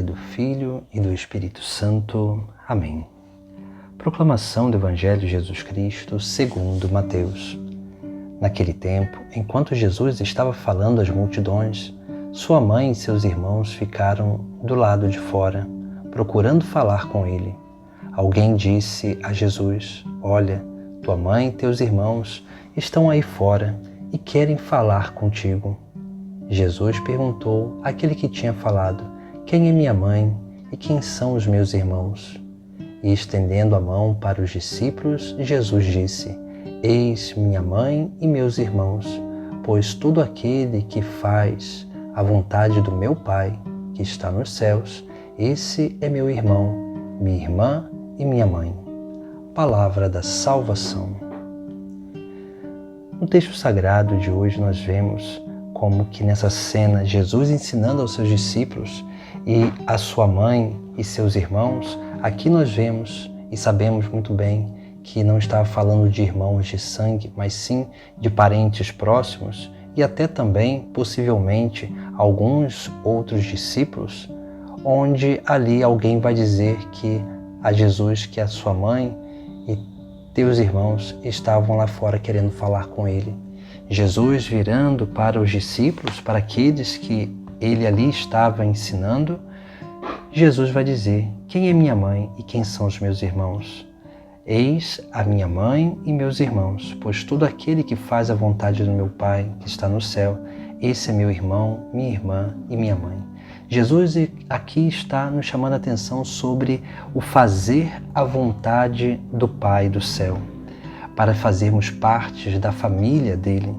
do Filho e do Espírito Santo. Amém. Proclamação do Evangelho de Jesus Cristo segundo Mateus. Naquele tempo, enquanto Jesus estava falando às multidões, sua mãe e seus irmãos ficaram do lado de fora, procurando falar com ele. Alguém disse a Jesus: "Olha, tua mãe e teus irmãos estão aí fora e querem falar contigo." Jesus perguntou àquele que tinha falado: "Quem é minha mãe e quem são os meus irmãos?" E estendendo a mão para os discípulos, Jesus disse: "Eis minha mãe e meus irmãos, pois todo aquele que faz a vontade do meu Pai, que está nos céus, esse é meu irmão, minha irmã e minha mãe." Palavra da salvação. No texto sagrado de hoje nós vemos como que nessa cena Jesus ensinando aos seus discípulos e a sua mãe e seus irmãos, aqui nós vemos e sabemos muito bem que não estava falando de irmãos de sangue, mas sim de parentes próximos e até também, possivelmente, alguns outros discípulos, onde ali alguém vai dizer que a Jesus que a sua mãe e teus irmãos estavam lá fora querendo falar com ele. Jesus, virando para os discípulos, para aqueles que ele ali estava ensinando, Jesus vai dizer: "Quem é minha mãe e quem são os meus irmãos? Eis a minha mãe e meus irmãos, pois todo aquele que faz a vontade do meu Pai, que está no céu, esse é meu irmão, minha irmã e minha mãe." Jesus aqui está nos chamando a atenção sobre o fazer a vontade do Pai do céu, para fazermos parte da família dele,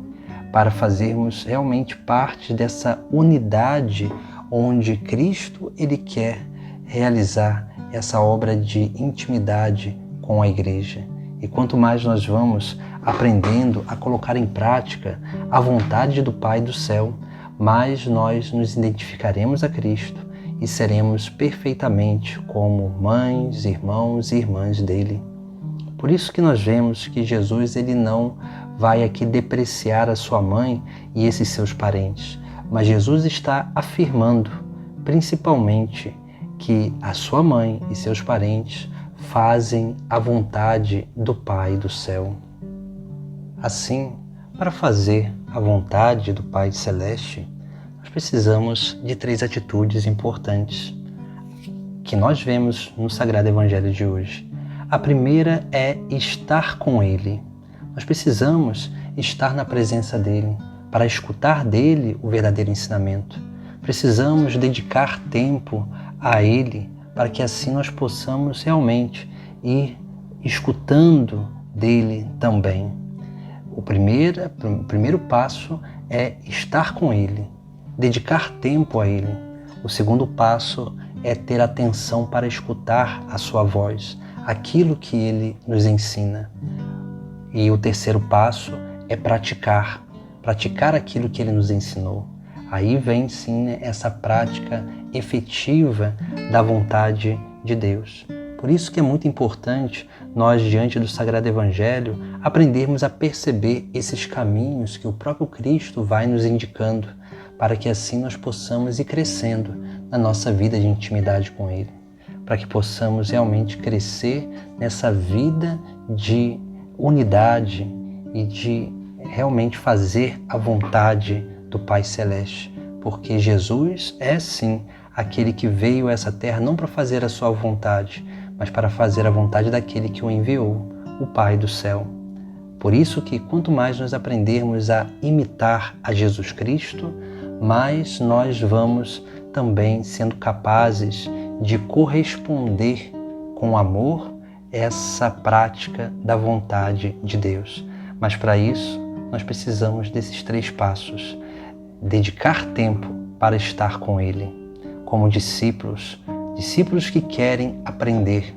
para fazermos realmente parte dessa unidade onde Cristo ele quer realizar essa obra de intimidade com a igreja. E quanto mais nós vamos aprendendo a colocar em prática a vontade do Pai do céu, mais nós nos identificaremos a Cristo e seremos perfeitamente como mães, irmãos e irmãs dele. Por isso que nós vemos que Jesus ele não vai aqui depreciar a sua mãe e esses seus parentes, mas Jesus está afirmando, principalmente, que a sua mãe e seus parentes fazem a vontade do Pai do céu. Assim, para fazer a vontade do Pai Celeste, nós precisamos de 3 atitudes importantes que nós vemos no Sagrado Evangelho de hoje. A primeira é estar com Ele. Nós precisamos estar na presença dEle, para escutar dEle o verdadeiro ensinamento. Precisamos dedicar tempo a Ele, para que assim nós possamos realmente ir escutando dEle também. O primeiro passo é estar com Ele, dedicar tempo a Ele. O segundo passo é ter atenção para escutar a sua voz, aquilo que Ele nos ensina. E o terceiro passo é praticar aquilo que Ele nos ensinou. Aí vem sim essa prática efetiva da vontade de Deus. Por isso que é muito importante nós, diante do Sagrado Evangelho, aprendermos a perceber esses caminhos que o próprio Cristo vai nos indicando, para que assim nós possamos ir crescendo na nossa vida de intimidade com Ele, para que possamos realmente crescer nessa vida de unidade e de realmente fazer a vontade do Pai Celeste, porque Jesus é sim aquele que veio a essa terra não para fazer a sua vontade, mas para fazer a vontade daquele que o enviou, o Pai do céu. Por isso que quanto mais nós aprendermos a imitar a Jesus Cristo, mais nós vamos também sendo capazes de corresponder com amor essa prática da vontade de Deus. Mas para isso, nós precisamos desses 3 passos. Dedicar tempo para estar com Ele, como discípulos que querem aprender,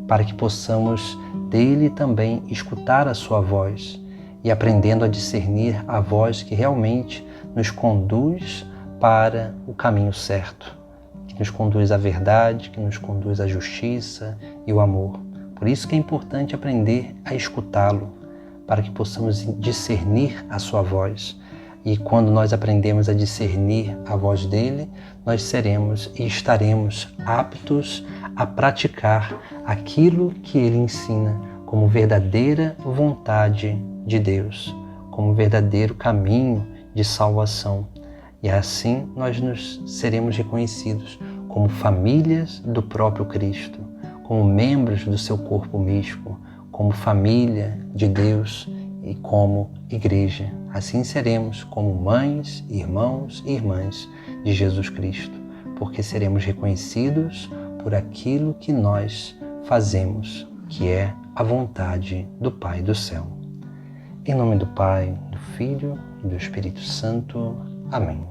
para que possamos dele também escutar a sua voz e aprendendo a discernir a voz que realmente nos conduz para o caminho certo, que nos conduz à verdade, que nos conduz à justiça e o amor. Por isso que é importante aprender a escutá-lo, para que possamos discernir a sua voz E quando nós aprendemos a discernir a voz dele, nós seremos e estaremos aptos a praticar aquilo que ele ensina como verdadeira vontade de Deus, como verdadeiro caminho de salvação. E assim nós seremos reconhecidos como famílias do próprio Cristo, como membros do seu corpo místico, como família de Deus e como igreja. Assim seremos como mães, irmãos e irmãs de Jesus Cristo, porque seremos reconhecidos por aquilo que nós fazemos, que é a vontade do Pai do céu. Em nome do Pai, do Filho e do Espírito Santo. Amém.